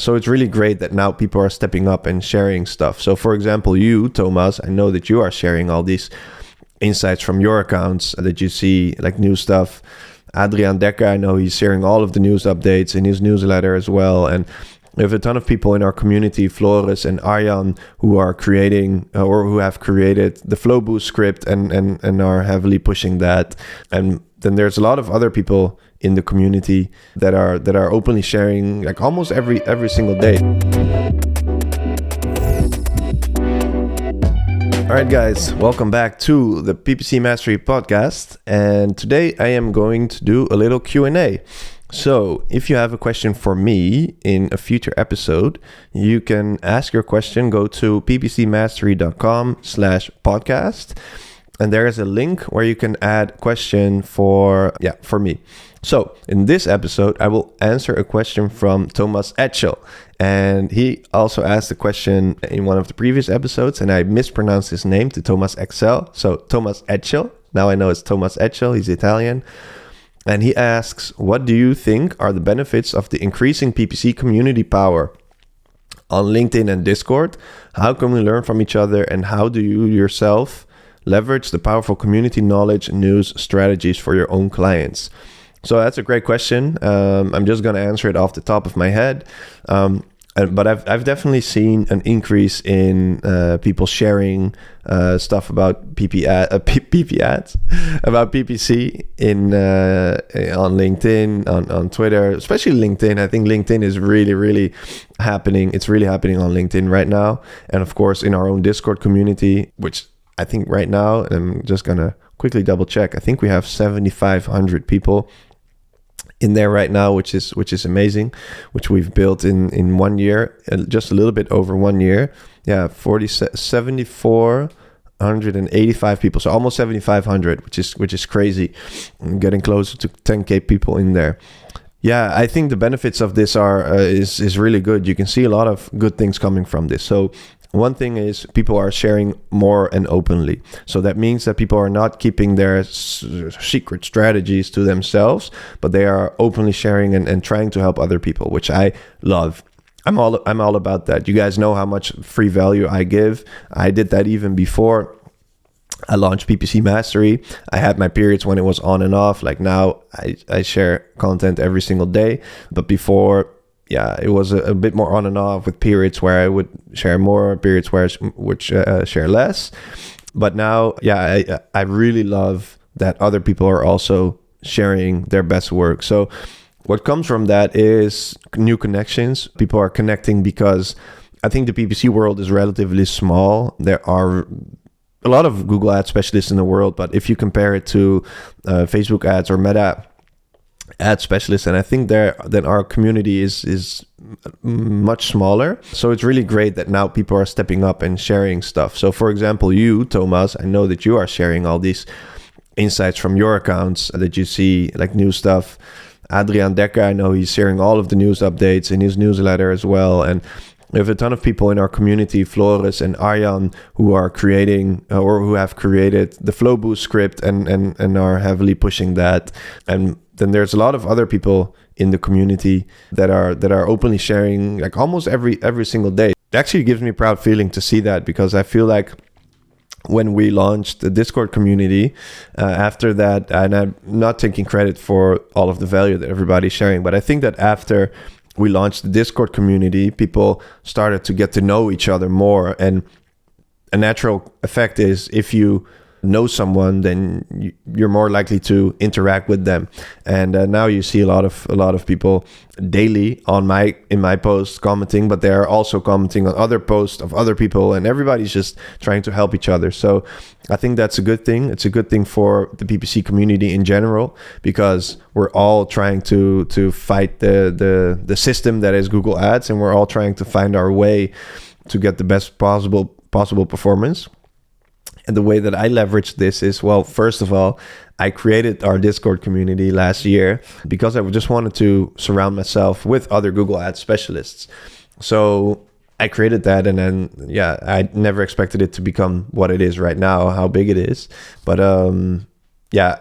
So it's really great that now people are stepping up and sharing stuff. So for example, you, Thomas, I know that you are sharing all these insights from your accounts that you see, like new stuff. Adrian Dekker, I know he's sharing all of the news updates in his newsletter as well. And we have a ton of people in our community, Floris and Arjan, who are creating or who have created the Flow Boost script and are heavily pushing that. And then there's a lot of other people in the community that are openly sharing like almost every single day. All right, guys, welcome back to the PPC Mastery Podcast. And today I am going to do a little Q&A. So if you have a question for me in a future episode, you can ask your question. Go to ppcmastery.com/podcast. And there is a link where you can add question for me. So in this episode, I will answer a question from Thomas Eccel. And he also asked a question in one of the previous episodes, and I mispronounced his name to Thomas Eccel. So Thomas Eccel. Now I know it's Thomas Eccel. He's Italian. And he asks, what do you think are the benefits of the increasing PPC community power on LinkedIn and Discord? How can we learn from each other? And how do you yourself leverage the powerful community knowledge, news, strategies for your own clients? So that's a great question. I'm just going to answer it off the top of my head. But I've definitely seen an increase in people sharing stuff about PP ads, about PPC on LinkedIn, on Twitter, especially LinkedIn. I think LinkedIn is really happening. It's really happening on LinkedIn right now. And of course, in our own Discord community, which I think right now, I'm just going to quickly double check. I think we have 7,500 people in there right now, which is amazing, which we've built in 1 year, just a little bit over 1 year. Yeah, 7,485 people, so almost 7,500, which is crazy. I'm getting closer to 10K people in there. Yeah, I think the benefits of this is really good. You can see a lot of good things coming from this. So one thing is people are sharing more and openly. So that means that people are not keeping their secret strategies to themselves, but they are openly sharing and trying to help other people, which I love. I'm all about that. You guys know how much free value I give. I did that even before I launched PPC Mastery. I had my periods when it was on and off. Like now I share content every single day, but before, yeah, it was a bit more on and off, with periods where I would share more, periods where I would share less. But now, yeah, I really love that other people are also sharing their best work. So what comes from that is new connections. People are connecting because I think the PPC world is relatively small. There are a lot of Google ad specialists in the world, but if you compare it to Facebook ads or Meta ad specialists, and I think then our community is much smaller. So it's really great that now people are stepping up and sharing stuff. So for example, you, Thomas, I know that you are sharing all these insights from your accounts that you see, like new stuff. Adrian Dekker, I know he's sharing all of the news updates in his newsletter as well. And we have a ton of people in our community, Floris and Arjan, who are creating or who have created the Flow Boost script and are heavily pushing that. And then there's a lot of other people in the community that are openly sharing like almost every single day. It actually gives me a proud feeling to see that, because I feel like when we launched the Discord community, after that, and I'm not taking credit for all of the value that everybody's sharing, but I think that after we launched the Discord community, people started to get to know each other more. And a natural effect is if you know someone, then you're more likely to interact with them. And now you see a lot of people daily in my posts commenting, but they're also commenting on other posts of other people, and everybody's just trying to help each other. So I think that's a good thing. It's a good thing for the PPC community in general, because we're all trying to fight the system that is Google Ads, and we're all trying to find our way to get the best possible performance. And the way that I leverage this is, well, first of all, I created our Discord community last year because I just wanted to surround myself with other Google Ads specialists. So I created that, and then, yeah, I never expected it to become what it is right now, how big it is. But yeah,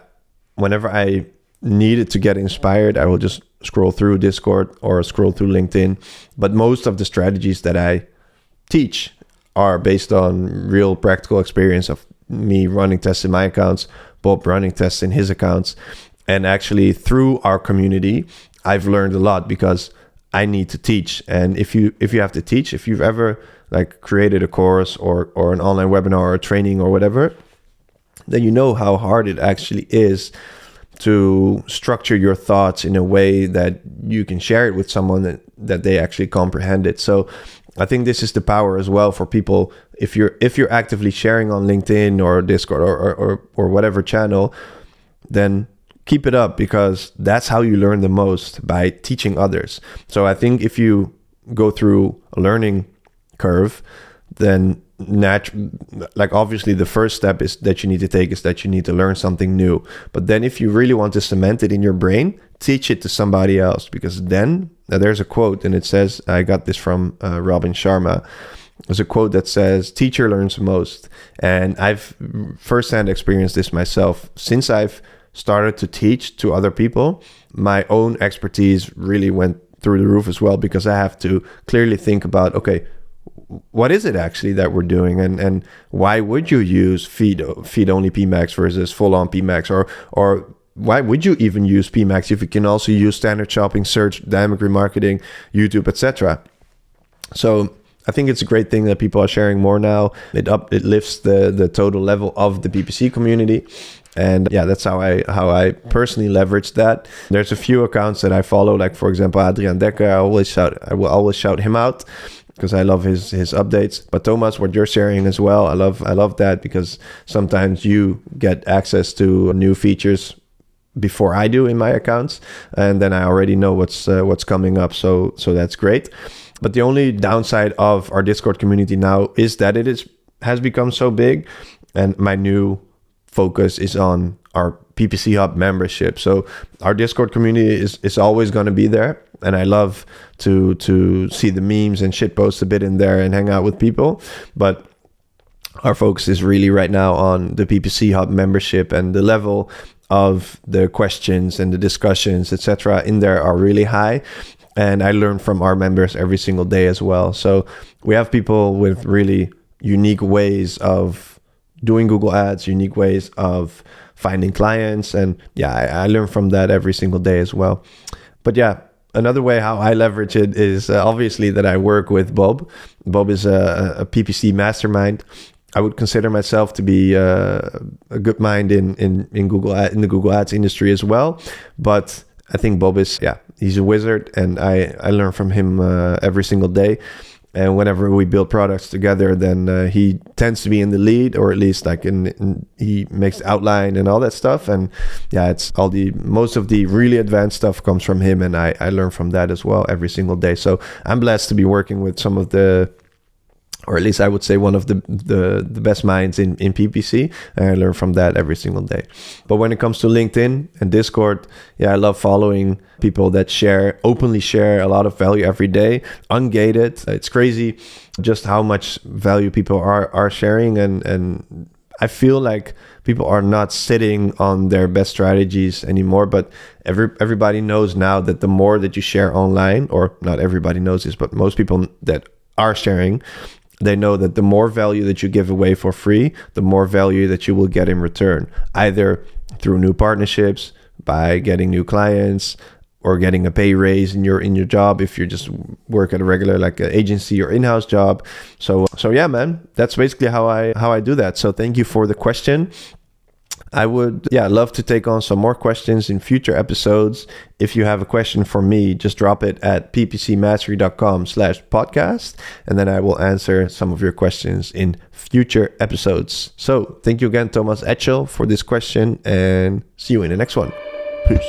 whenever I needed to get inspired, I will just scroll through Discord or scroll through LinkedIn. But most of the strategies that I teach are based on real practical experience of me running tests in my accounts, Bob running tests in his accounts. And actually through our community, I've learned a lot because I need to teach. And if you have to teach, if you've ever like created a course or an online webinar or a training or whatever, then you know how hard it actually is to structure your thoughts in a way that you can share it with someone that they actually comprehend it. So I think this is the power as well for people. If you're actively sharing on LinkedIn or Discord or whatever channel, then keep it up, because that's how you learn the most, by teaching others. So I think if you go through a learning curve, then obviously the first step is that you need to take is that you need to learn something new. But then if you really want to cement it in your brain, teach it to somebody else, because then there's a quote, and it says, I got this from Robin Sharma. There's a quote that says, teacher learns most. And I've firsthand experienced this myself. Since I've started to teach to other people, my own expertise really went through the roof as well, because I have to clearly think about, okay, what is it actually that we're doing, and why would you use feed only PMAX versus full on PMAX, or why would you even use PMAX if you can also use standard shopping, search, dynamic remarketing, YouTube, etc. So I think it's a great thing that people are sharing more now. It lifts the total level of the PPC community. And yeah, that's how I personally leverage that. There's a few accounts that I follow, like for example, Adrian Dekker. I will always shout him out because I love his updates. But Thomas, what you're sharing as well, I love that, because sometimes you get access to new features before I do in my accounts, and then I already know what's coming up. So that's great. But the only downside of our Discord community now is that it has become so big, and my new focus is on our PPC Hub membership. So our Discord community is always going to be there, and I love to see the memes and shit post a bit in there and hang out with people. But our focus is really right now on the PPC Hub membership, and the level of the questions and the discussions, etc., in there are really high. And I learn from our members every single day as well. So we have people with really unique ways of doing Google Ads, unique ways of finding clients. And yeah, I learn from that every single day as well. But yeah, another way how I leverage it is obviously that I work with Bob. Bob is a PPC mastermind. I would consider myself to be a good mind in the Google Ads industry as well. But I think Bob is, he's a wizard, and I learn from him every single day. And whenever we build products together, then he tends to be in the lead, or at least like he makes the outline and all that stuff. And yeah, it's most of the really advanced stuff comes from him, and I learn from that as well every single day. So I'm blessed to be working with some of the, or at least I would say one of the best minds in PPC. And I learn from that every single day. But when it comes to LinkedIn and Discord, I love following people that openly share a lot of value every day, ungated. It's crazy just how much value people are sharing. And I feel like people are not sitting on their best strategies anymore, but everybody knows now that the more that you share online, or not everybody knows this, but most people that are sharing, they know that the more value that you give away for free, the more value that you will get in return, either through new partnerships, by getting new clients, or getting a pay raise in your job if you just work at a regular like an agency or in-house job. So yeah, man, that's basically how I do that. So thank you for the question. I would love to take on some more questions in future episodes. If you have a question for me, just drop it at ppcmastery.com/podcast, and then I will answer some of your questions in future episodes. So thank you again, Thomas Eccel, for this question, and see you in the next one. Peace.